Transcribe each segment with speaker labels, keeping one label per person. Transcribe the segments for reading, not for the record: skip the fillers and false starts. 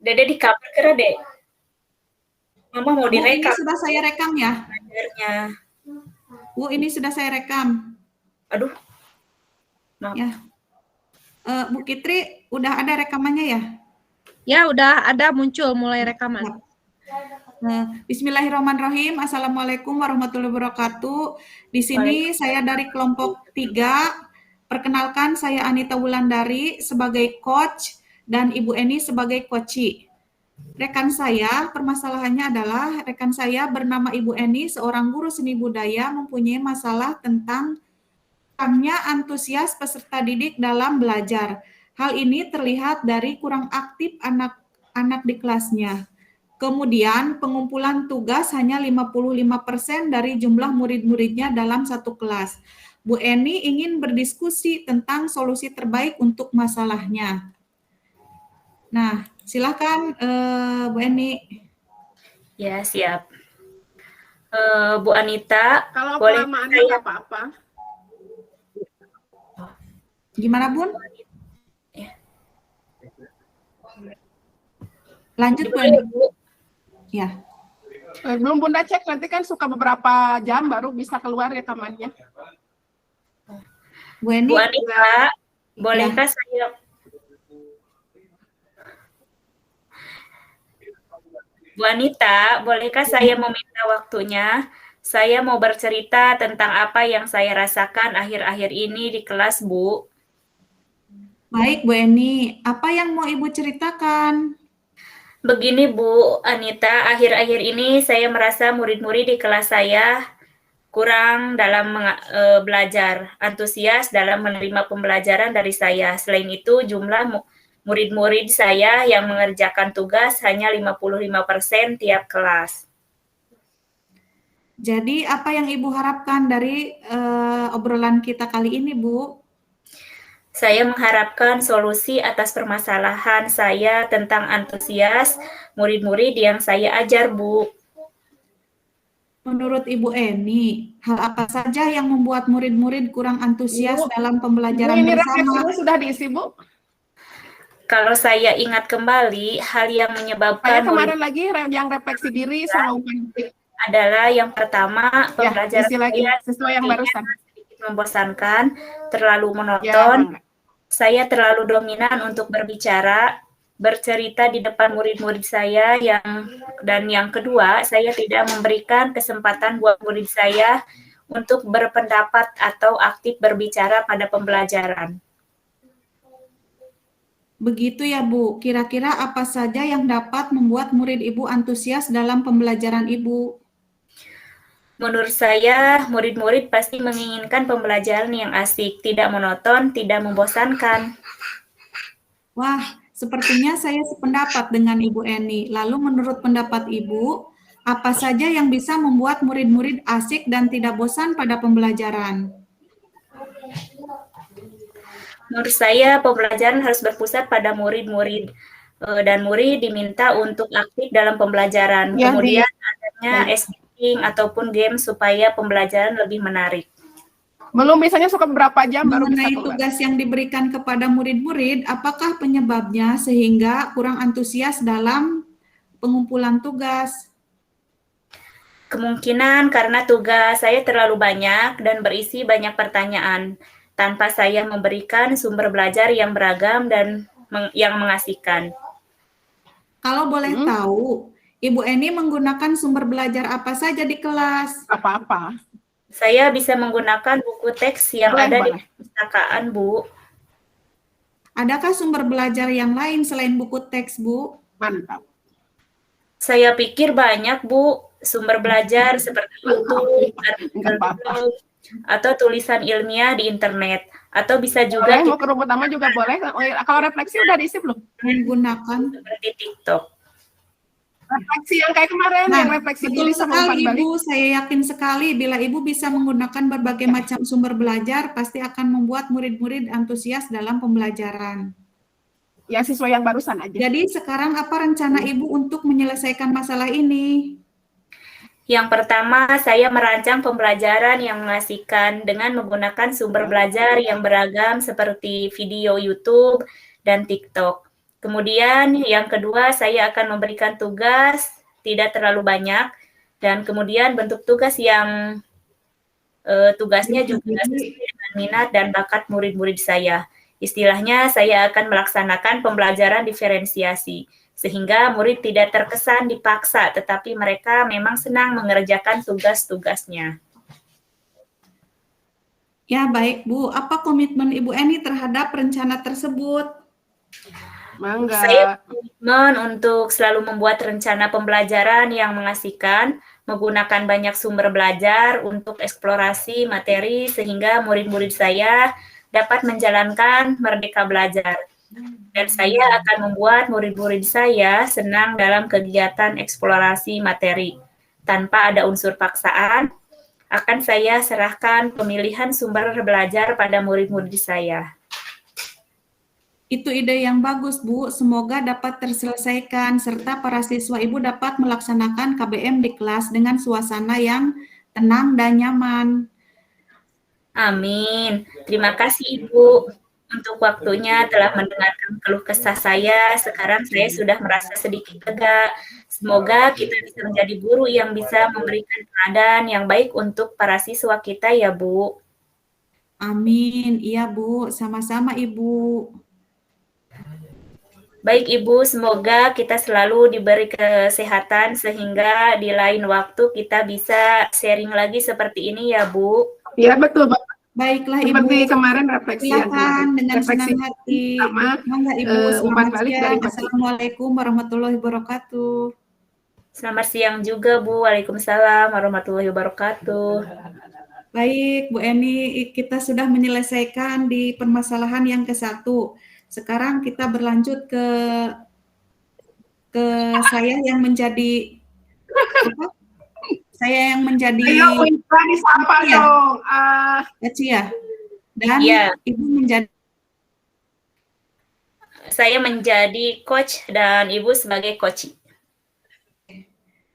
Speaker 1: Dede di kamar kira, Dek. Mama mau
Speaker 2: Bu, ini
Speaker 1: direkam
Speaker 2: sudah saya rekam ya.
Speaker 1: belajarnya.
Speaker 2: Bu, ini sudah saya rekam.
Speaker 1: Aduh, maaf.
Speaker 2: Ya. Bu Kitri, udah ada rekamannya ya?
Speaker 3: Ya, udah ada muncul mulai rekaman.
Speaker 2: Bismillahirrahmanirrahim. Assalamualaikum warahmatullahi wabarakatuh. Di sini saya dari kelompok 3. Perkenalkan, saya Anita Wulandari sebagai coach dan Ibu Eni sebagai coachee. Rekan saya, permasalahannya adalah rekan saya bernama Ibu Eni, seorang guru seni budaya, mempunyai masalah tentang kurangnya antusias peserta didik dalam belajar. Hal ini terlihat dari kurang aktif anak-anak di kelasnya. Kemudian pengumpulan tugas hanya 55% dari jumlah murid-muridnya dalam satu kelas. Bu Eni ingin berdiskusi tentang solusi terbaik untuk masalahnya. Nah, silakan Bu Eni.
Speaker 1: Ya, siap. Bu Anita,
Speaker 4: kalau
Speaker 1: boleh
Speaker 4: kelamaannya nggak apa-apa.
Speaker 2: Gimana, Bun? Lanjut, Bu Eni. Ya.
Speaker 4: Belum Bunda cek, nanti kan suka beberapa jam baru bisa keluar rekamannya.
Speaker 2: Bu Eni.
Speaker 1: Bu Anita, bolehkah saya Bu Anita, bolehkah saya meminta waktunya? Saya mau bercerita tentang apa yang saya rasakan akhir-akhir ini di kelas, Bu.
Speaker 2: Baik, Bu Eni. Apa yang mau Ibu ceritakan?
Speaker 1: Begini, Bu Anita, akhir-akhir ini saya merasa murid-murid di kelas saya kurang dalam belajar, antusias dalam menerima pembelajaran dari saya. Selain itu, jumlah murid-murid saya yang mengerjakan tugas hanya 55% tiap kelas.
Speaker 2: Jadi apa yang Ibu harapkan dari obrolan kita kali ini, Bu?
Speaker 1: Saya mengharapkan solusi atas permasalahan saya tentang antusias murid-murid yang saya ajar, Bu.
Speaker 2: Menurut Ibu Eni, hal apa saja yang membuat murid-murid kurang antusias dalam pembelajaran
Speaker 4: ini
Speaker 2: bersama?
Speaker 4: refleksinya sudah diisi, Bu?
Speaker 1: Kalau saya ingat kembali, hal yang menyebabkan
Speaker 4: kemarin lagi yang refleksi diri sama
Speaker 1: adalah yang pertama, pembelajaran
Speaker 4: isi lagi sesuai yang barusan.
Speaker 1: Sedikit membosankan, terlalu monoton. Saya terlalu dominan untuk berbicara, bercerita di depan murid-murid saya dan yang kedua, saya tidak memberikan kesempatan buat murid saya untuk berpendapat atau aktif berbicara pada pembelajaran.
Speaker 2: Begitu ya, Bu. Kira-kira apa saja yang dapat membuat murid Ibu antusias dalam pembelajaran Ibu?
Speaker 1: Menurut saya, murid-murid pasti menginginkan pembelajaran yang asik, tidak monoton, tidak membosankan.
Speaker 2: Wah, sepertinya saya sependapat dengan Ibu Eni. Lalu menurut pendapat Ibu, apa saja yang bisa membuat murid-murid asik dan tidak bosan pada pembelajaran?
Speaker 1: Menurut saya, pembelajaran harus berpusat pada murid-murid dan murid diminta untuk aktif dalam pembelajaran. Kemudian adanya editing ataupun game supaya pembelajaran lebih menarik.
Speaker 4: Belum biasanya suka berapa jam baru bisa
Speaker 2: mengenai tugas yang diberikan kepada murid-murid, apakah penyebabnya sehingga kurang antusias dalam pengumpulan tugas?
Speaker 1: Kemungkinan karena tugas saya terlalu banyak dan berisi banyak pertanyaan, tanpa saya memberikan sumber belajar yang beragam dan yang mengasihkan.
Speaker 2: Kalau boleh tahu, Ibu Eni menggunakan sumber belajar apa saja di kelas?
Speaker 4: Apa-apa.
Speaker 1: Saya bisa menggunakan buku teks yang ada di perpustakaan, Bu.
Speaker 2: Adakah sumber belajar yang lain selain buku teks, Bu?
Speaker 4: Mantap.
Speaker 1: Saya pikir banyak, Bu, sumber belajar seperti YouTube, artikel, atau tulisan ilmiah di internet. Atau bisa juga
Speaker 4: mau ke ruang utama juga boleh. Kalau refleksi udah diisi belum?
Speaker 2: Menggunakan
Speaker 1: seperti TikTok.
Speaker 4: Refleksi yang kayak kemarin, yang refleksi
Speaker 2: betul
Speaker 4: diri sama
Speaker 2: sekali,
Speaker 4: umpan balik.
Speaker 2: Ibu. Saya yakin sekali bila Ibu bisa menggunakan berbagai macam sumber belajar, pasti akan membuat murid-murid antusias dalam pembelajaran.
Speaker 4: Ya, sesuai yang barusan aja.
Speaker 2: Jadi sekarang apa rencana Ibu untuk menyelesaikan masalah ini?
Speaker 1: Yang pertama, saya merancang pembelajaran yang mengasihkan dengan menggunakan sumber belajar yang beragam seperti video YouTube dan TikTok. Kemudian yang kedua, saya akan memberikan tugas tidak terlalu banyak, dan kemudian bentuk tugas yang tugasnya juga sesuai dengan minat dan bakat murid-murid saya. Istilahnya, saya akan melaksanakan pembelajaran diferensiasi, sehingga murid tidak terkesan dipaksa, tetapi mereka memang senang mengerjakan tugas-tugasnya.
Speaker 2: Ya, baik Bu. Apa komitmen Ibu Eni terhadap rencana tersebut?
Speaker 4: Mangga.
Speaker 1: Saya komitmen untuk selalu membuat rencana pembelajaran yang mengasihkan, menggunakan banyak sumber belajar untuk eksplorasi materi sehingga murid-murid saya dapat menjalankan merdeka belajar. Dan saya akan membuat murid-murid saya senang dalam kegiatan eksplorasi materi. Tanpa ada unsur paksaan, akan saya serahkan pemilihan sumber belajar pada murid-murid saya.
Speaker 2: Itu ide yang bagus, Bu. Semoga dapat terselesaikan, serta para siswa Ibu dapat melaksanakan KBM di kelas dengan suasana yang tenang dan nyaman.
Speaker 1: Amin. Terima kasih Ibu untuk waktunya telah mendengarkan keluh kesah saya. Sekarang saya sudah merasa sedikit lega. Semoga kita bisa menjadi guru yang bisa memberikan teladan yang baik untuk para siswa kita ya Bu.
Speaker 2: Amin. Iya, Bu. Sama-sama, Ibu.
Speaker 1: Baik Ibu, semoga kita selalu diberi kesehatan sehingga di lain waktu kita bisa sharing lagi seperti ini ya Bu.
Speaker 4: Iya betul, Bapak.
Speaker 2: Baiklah,
Speaker 4: Seperti
Speaker 2: Ibu.
Speaker 4: kemarin refleksian
Speaker 2: Silakan dengan
Speaker 4: refleksi
Speaker 2: senang hati.
Speaker 4: sama
Speaker 2: Mangga, Ibu.
Speaker 4: umpan
Speaker 2: Selamat
Speaker 4: balik dari
Speaker 2: siang.
Speaker 4: Pak.
Speaker 2: Assalamualaikum warahmatullahi wabarakatuh.
Speaker 1: Selamat siang juga Bu. Waalaikumsalam warahmatullahi wabarakatuh.
Speaker 2: Baik, Bu Eni, kita sudah menyelesaikan di permasalahan yang ke-1. Sekarang kita berlanjut ke saya yang menjadi apa? Saya yang menjadi
Speaker 4: Ayo, Wintra disapa
Speaker 2: Iya.
Speaker 4: dong.
Speaker 2: Cia dan
Speaker 1: Iya.
Speaker 2: Ibu menjadi
Speaker 1: Saya menjadi coach dan Ibu sebagai coach.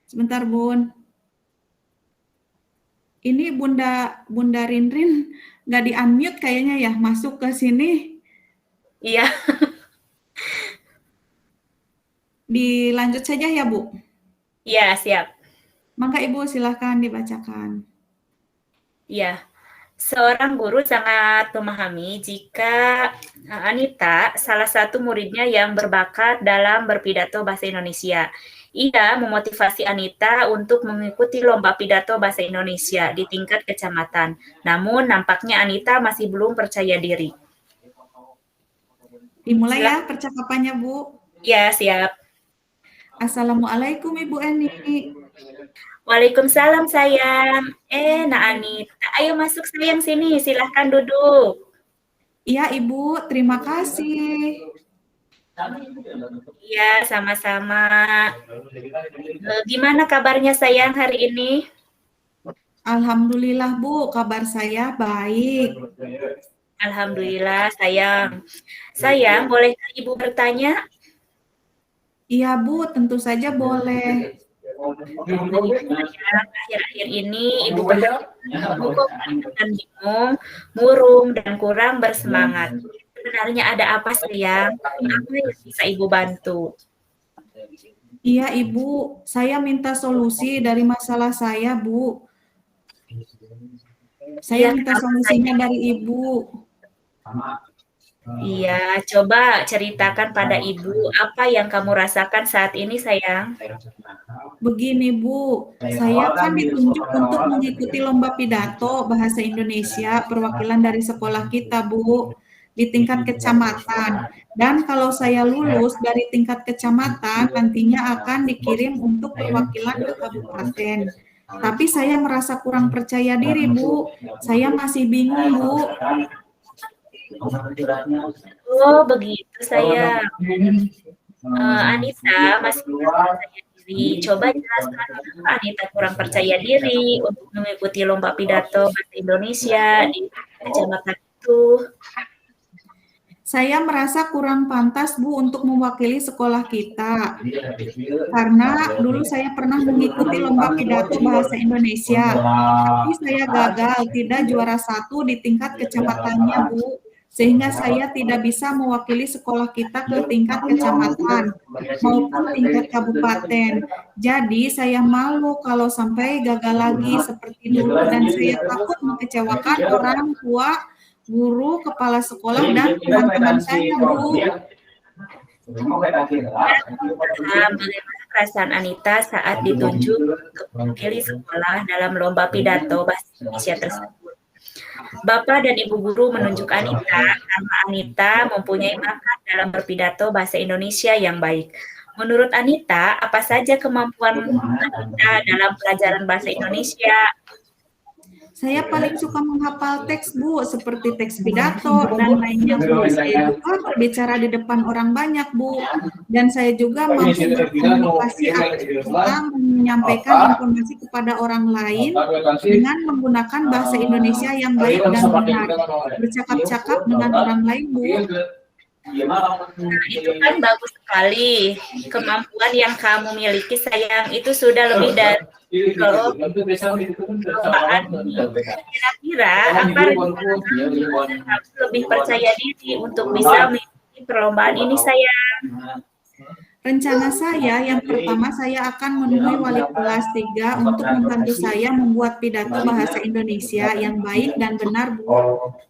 Speaker 2: sebentar, Bun. Ini Bunda Rinrin nggak di-unmute kayaknya ya, masuk ke sini.
Speaker 1: Iya.
Speaker 2: Dilanjut saja ya, Bu.
Speaker 1: Iya, siap.
Speaker 2: Maka Ibu silahkan dibacakan.
Speaker 1: Iya. Seorang guru sangat memahami jika Anita salah satu muridnya yang berbakat dalam berpidato bahasa Indonesia. Ia memotivasi Anita untuk mengikuti lomba pidato bahasa Indonesia di tingkat kecamatan. Namun nampaknya Anita masih belum percaya diri.
Speaker 2: Dimulai ya percakapannya, Bu.
Speaker 1: Ya, siap.
Speaker 2: Assalamualaikum Ibu Eni.
Speaker 1: Waalaikumsalam sayang. Nak Anita, ayo masuk sayang sini, silahkan duduk.
Speaker 2: Iya Ibu, terima kasih.
Speaker 1: Iya, sama-sama. Gimana kabarnya sayang hari ini?
Speaker 2: Alhamdulillah Bu, kabar saya baik.
Speaker 1: Alhamdulillah sayang. Sayang, bolehkah Ibu bertanya?
Speaker 2: Iya Bu, tentu saja boleh.
Speaker 1: Akhir-akhir ini Ibu kok dan bingung, murung, dan kurang bersemangat. Sebenarnya ada apa sayang? Apa yang bisa Ibu bantu?
Speaker 2: Iya Ibu, saya minta solusi dari masalah saya Bu. Saya minta solusinya dari Ibu.
Speaker 1: Iya, coba ceritakan pada Ibu apa yang kamu rasakan saat ini sayang.
Speaker 2: Begini Bu, saya kan ditunjuk untuk mengikuti lomba pidato bahasa Indonesia perwakilan dari sekolah kita Bu, di tingkat kecamatan. Dan kalau saya lulus dari tingkat kecamatan, nantinya akan dikirim untuk perwakilan ke kabupaten. Tapi saya merasa kurang percaya diri Bu, saya masih bingung Bu.
Speaker 1: Oh, begitu sayang. Anita masih kurang percaya diri. Coba jelaskan kenapa Anita kurang percaya diri untuk mengikuti lomba pidato bahasa Indonesia di kecamatan itu.
Speaker 2: Saya merasa kurang pantas Bu untuk mewakili sekolah kita. Karena dulu saya pernah mengikuti lomba pidato bahasa Indonesia. Tapi saya gagal, tidak juara 1 di tingkat kecamatannya Bu. sehingga saya tidak bisa mewakili sekolah kita ke tingkat kecamatan maupun tingkat kabupaten. Jadi saya malu kalau sampai gagal lagi seperti dulu dan saya takut mengecewakan orang tua, guru, kepala sekolah, dan teman-teman saya, Bu.
Speaker 1: Bagaimana perasaan Anita saat ditunjuk untuk mewakili sekolah dalam lomba pidato bahasa Indonesia tersebut? Bapak dan Ibu guru menunjuk Anita karena Anita mempunyai bakat dalam berpidato bahasa Indonesia yang baik. Menurut Anita, apa saja kemampuan Anita dalam pelajaran bahasa Indonesia?
Speaker 2: Saya paling suka menghafal teks, Bu, seperti teks pidato dan lainnya, Bu. Saya juga berbicara di depan orang banyak, Bu. Dan saya juga mampu berkomunikasi atau menyampaikan informasi kepada orang lain dengan menggunakan bahasa Indonesia yang baik dan benar. Bercakap-cakap dengan orang lain, Bu.
Speaker 1: Nah, itu kan bagus sekali. Kemampuan yang kamu miliki, sayang, itu sudah lebih dari perlombaan. Kira-kira apa rencana kamu lebih percaya diri untuk bisa mengikuti perlombaan ini, sayang?
Speaker 2: Rencana saya yang pertama, saya akan menemui wali kelas 3 untuk membantu saya membuat pidato bahasa Indonesia yang baik dan benar, Bu.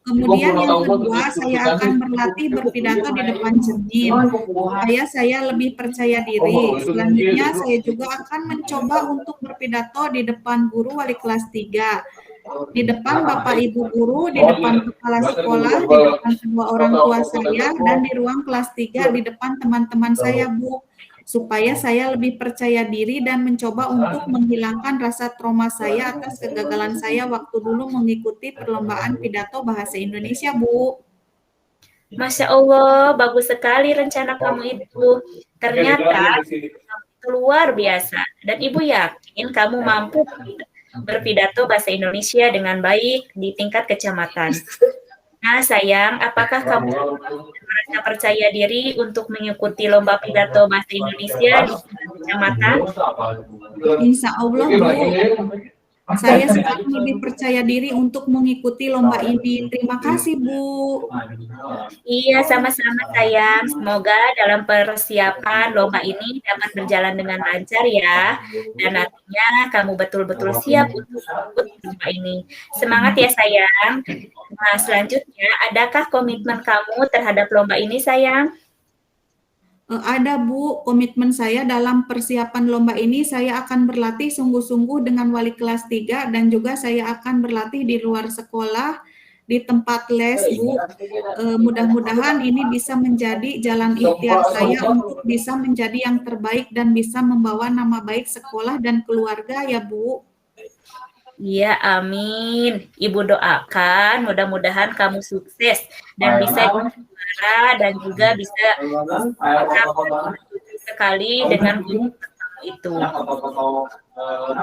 Speaker 2: Kemudian yang kedua, saya akan berlatih berpidato di depan cermin supaya saya lebih percaya diri. Selanjutnya, saya juga akan mencoba untuk berpidato di depan guru wali kelas 3, di depan Bapak Ibu guru, di depan kepala sekolah, di depan kedua orang tua saya, dan di ruang kelas 3 di depan teman-teman saya, Bu, supaya saya lebih percaya diri dan mencoba untuk menghilangkan rasa trauma saya atas kegagalan saya waktu dulu mengikuti perlombaan pidato bahasa Indonesia, Bu.
Speaker 1: Masya Allah, bagus sekali rencana kamu itu. Ternyata itu luar biasa. Dan Ibu yakin kamu mampu berpidato bahasa Indonesia dengan baik di tingkat kecamatan. Nah, sayang, apakah kamu merasa percaya diri untuk mengikuti lomba pidato bahasa Indonesia di tingkat kecamatan?
Speaker 2: Insya Allah, Bu. Saya sekarang lebih percaya diri untuk mengikuti lomba ini. Terima kasih, Bu.
Speaker 1: Iya, sama-sama sayang. Semoga dalam persiapan lomba ini dapat berjalan dengan lancar ya. Dan nantinya kamu betul-betul siap untuk ikut lomba ini. Semangat ya sayang. Nah, selanjutnya, adakah komitmen kamu terhadap lomba ini sayang?
Speaker 2: Ada, Bu, komitmen saya dalam persiapan lomba ini, saya akan berlatih sungguh-sungguh dengan wali kelas 3 dan juga saya akan berlatih di luar sekolah, di tempat les, Bu. Mudah-mudahan ini bisa menjadi jalan ikhtiar saya untuk bisa menjadi yang terbaik dan bisa membawa nama baik sekolah dan keluarga ya, Bu.
Speaker 1: Iya, amin. Ibu doakan mudah-mudahan kamu sukses dan bisa juara dan juga bisa sekali dengan guru kamu itu.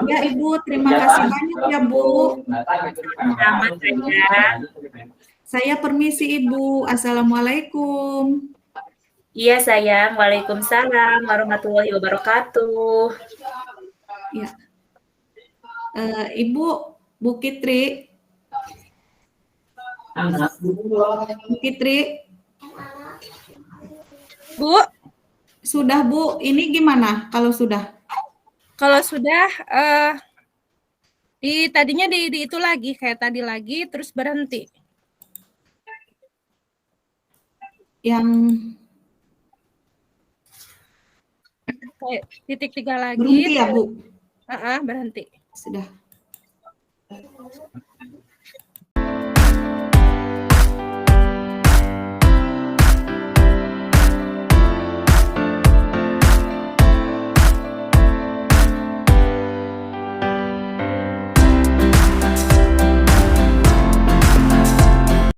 Speaker 2: Ya, Ibu, terima kasih banyak ya, Bu.
Speaker 1: Selamat sayang.
Speaker 2: Saya permisi, Ibu. Assalamualaikum.
Speaker 1: Iya sayang, waalaikumsalam warahmatullahi wabarakatuh.
Speaker 2: Ya. Ibu, Bu Kitri. Bu Kitri.
Speaker 3: Bu,
Speaker 2: Sudah, Bu. Ini gimana kalau sudah?
Speaker 3: kalau sudah tadinya di itu lagi kayak tadi lagi terus berhenti.
Speaker 2: Yang
Speaker 3: Kayak titik 3 lagi.
Speaker 2: berhenti ya, Bu?
Speaker 3: Berhenti.
Speaker 2: Sudah.